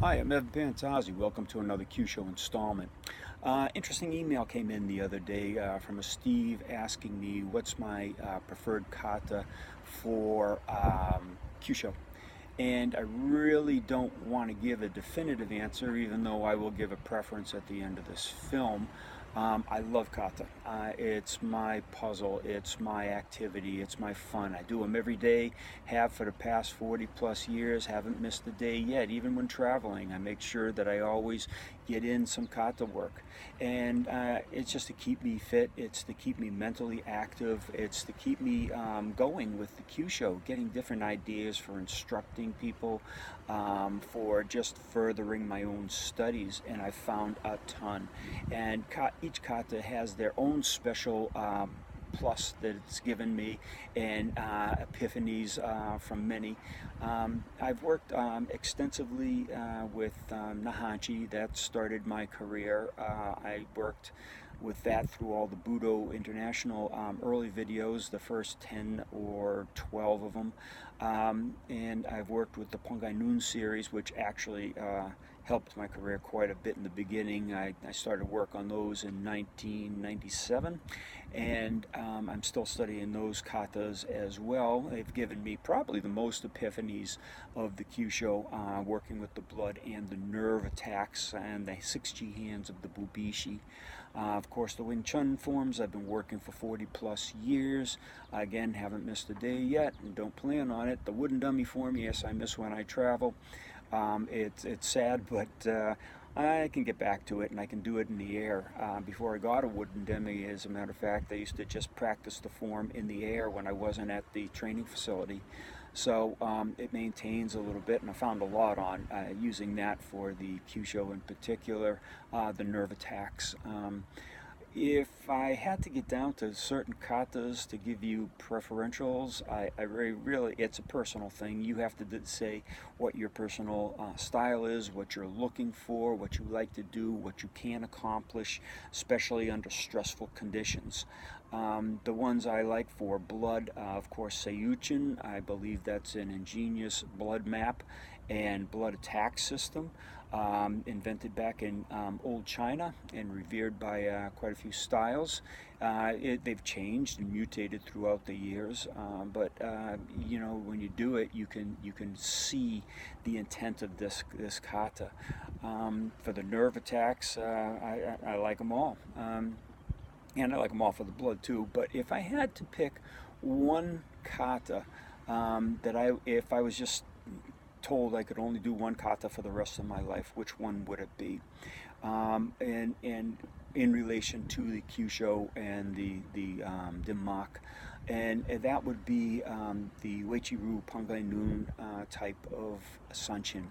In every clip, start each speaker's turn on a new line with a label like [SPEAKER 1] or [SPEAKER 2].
[SPEAKER 1] Hi, I'm Evan Pantazi. Welcome to another Kyusho installment. Interesting email came in the other day from a Steve asking me what's my preferred kata for Kyusho. And I really don't want to give a definitive answer, even though I will give a preference at the end of this film. I love kata. It's my puzzle, it's my activity, it's my fun. I do them every day, have for the past 40 plus years, haven't missed a day yet. Even when traveling, I make sure that I always get in some kata work. And it's just to keep me fit, it's to keep me mentally active, it's to keep me going with the Kyusho, getting different ideas for instructing people, for just furthering my own studies, and I found a ton. And each kata has their own special plus that it's given me, and epiphanies from many. I've worked extensively with Nahanchi. That started my career. I worked with that through all the Budo International early videos, the first 10 or 12 of them. And I've worked with the Pungai Noon series, which actually helped my career quite a bit in the beginning. I started work on those in 1997, and I'm still studying those katas as well. They've given me probably the most epiphanies of the Kyusho, working with the blood and the nerve attacks and the 6G hands of the Bubishi. Of course, the Wing Chun forms I've been working for 40 plus years. Again, haven't missed a day yet and don't plan on it. The wooden dummy form, yes, I miss when I travel. It's sad, but I can get back to it, and I can do it in the air. Before I got a wooden dummy, as a matter of fact, I used to just practice the form in the air when I wasn't at the training facility. So it maintains a little bit, and I found a lot on using that for the Kyusho in particular, the nerve attacks. If I had to get down to certain katas to give you preferentials, I really, it's a personal thing. You have to say what your personal style is, what you're looking for, what you like to do, what you can accomplish, especially under stressful conditions. The ones I like for blood, of course, Seiyuchin. I believe that's an ingenious blood map and blood attack system, invented back in old China and revered by quite a few styles. They've changed and mutated throughout the years, but you know, when you do it, you can see the intent of this kata. For the nerve attacks, I like them all. And I like them all for the blood too. But if I had to pick one kata if I was just told I could only do one kata for the rest of my life, which one would it be? And in relation to the Kyusho and the Mak, and that would be the Uechi-Ryu Pangai Noon type of Sanchin.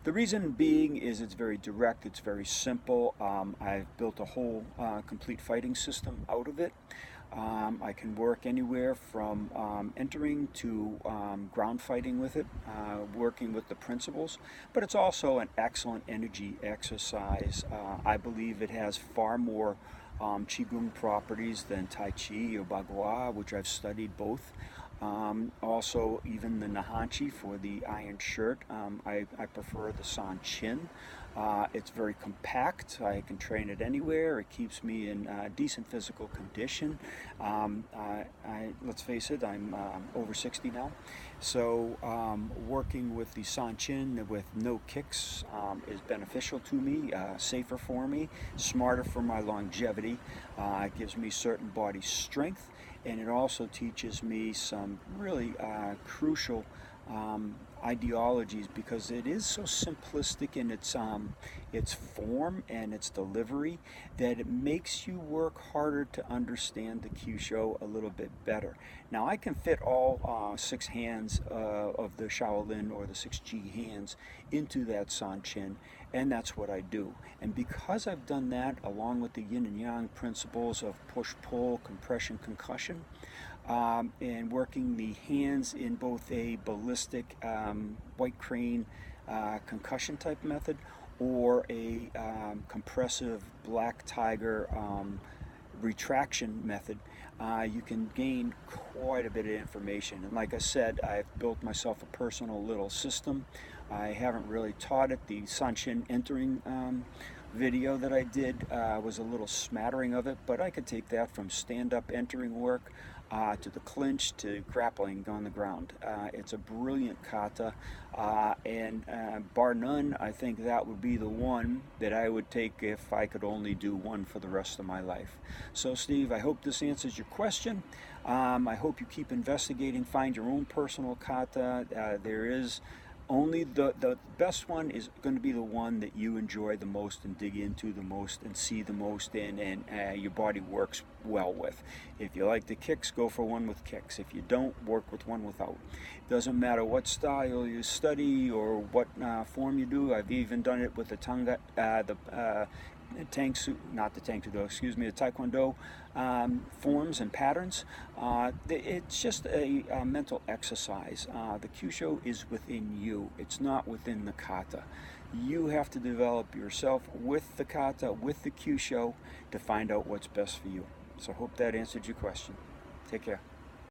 [SPEAKER 1] The reason being is it's very direct, it's very simple. I've built a whole complete fighting system out of it. I can work anywhere from entering to ground fighting with it, working with the principles, but it's also an excellent energy exercise. I believe it has far more Qigong properties than Tai Chi or Bagua, which I've studied both. Also, even the Nahanchi for the iron shirt, I prefer the San Chin. It's very compact. I can train it anywhere. It keeps me in decent physical condition. Let's face it, I'm over 60 now. So working with the San Chin with no kicks is beneficial to me, safer for me, smarter for my longevity. It gives me certain body strength, and it also teaches me some really crucial ideologies, because it is so simplistic in its form and its delivery that it makes you work harder to understand the Kyusho a little bit better. Now, I can fit all 6 hands of the Shaolin or the 6G hands into that Sanchin, and that's what I do. And because I've done that along with the yin and yang principles of push-pull, compression, concussion, and working the hands in both a ballistic white crane concussion type method or a compressive black tiger retraction method, you can gain quite a bit of information. And like I said, I've built myself a personal little system I haven't really taught it. The Sanshin entering video that I did was a little smattering of it, but I could take that from stand-up entering work to the clinch to grappling on the ground. It's a brilliant kata, and bar none, I think that would be the one that I would take if I could only do one for the rest of my life. So Steve, I hope this answers your question. I hope you keep investigating, find your own personal kata. There is only the best one is going to be the one that you enjoy the most and dig into the most and see the most in, and your body works well with. If you like the kicks, go for one with kicks. If you don't, work with one without. Doesn't matter what style you study or what form you do. I've even done it with the the Taekwondo forms and patterns. It's just a mental exercise. The Kyusho is within you. It's not within the kata. You have to develop yourself with the kata, with the Kyusho, to find out what's best for you. So I hope that answered your question. Take care.